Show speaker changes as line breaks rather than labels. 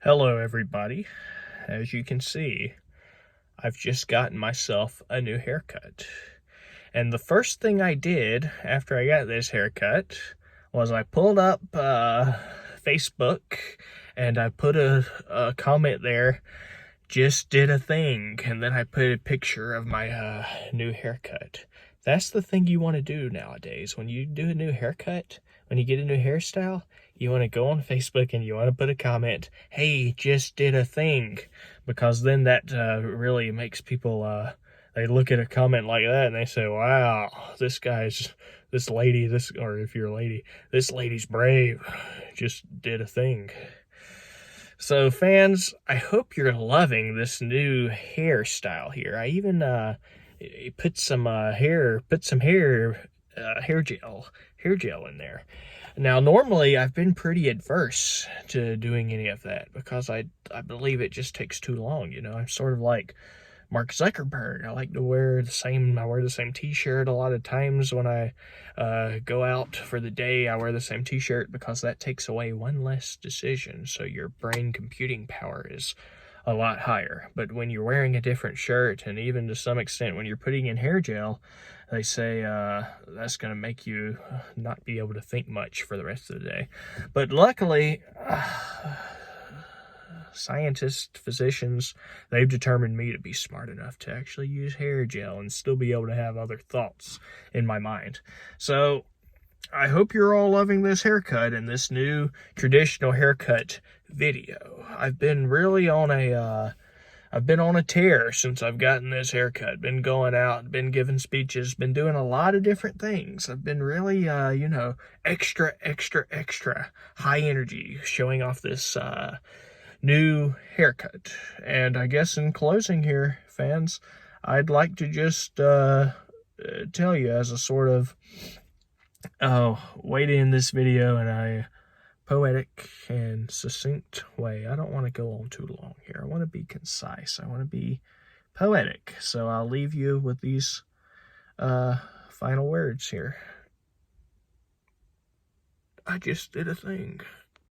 Hello everybody. As you can see, I've just gotten myself a new haircut. And the first thing I did after I got this haircut was I pulled up Facebook and I put a comment there, just did a thing, and then I put a picture of my new haircut. That's the thing you want to do nowadays. When you do a new haircut, when you get a new hairstyle, you want to go on Facebook and you want to put a comment, hey, just did a thing. Because then that really makes people, they look at a comment like that and they say, wow, this lady, or if you're a lady, this lady's brave, just did a thing. So fans, I hope you're loving this new hairstyle here. I even put some hair gel in there. Now, normally I've been pretty adverse to doing any of that because I believe it just takes too long. You know, I'm sort of like Mark Zuckerberg. I like to wear the same t-shirt a lot of times when I go out for the day. I wear the same t-shirt because that takes away one less decision. So your brain computing power is a lot higher. But when you're wearing a different shirt, and even to some extent when you're putting in hair gel, they say that's going to make you not be able to think much for the rest of the day. But luckily, scientists, physicians, they've determined me to be smart enough to actually use hair gel and still be able to have other thoughts in my mind. So I hope you're all loving this haircut and this new traditional haircut video. I've been really on a tear since I've gotten this haircut. Been going out, been giving speeches, been doing a lot of different things. I've been really, extra high energy, showing off this new haircut. And I guess in closing here, fans, I'd like to just tell you as a sort of way to end this video in a poetic and succinct way. I don't want to go on too long here. I want to be concise. I want to be poetic. So I'll leave you with these final words here. I just did a thing.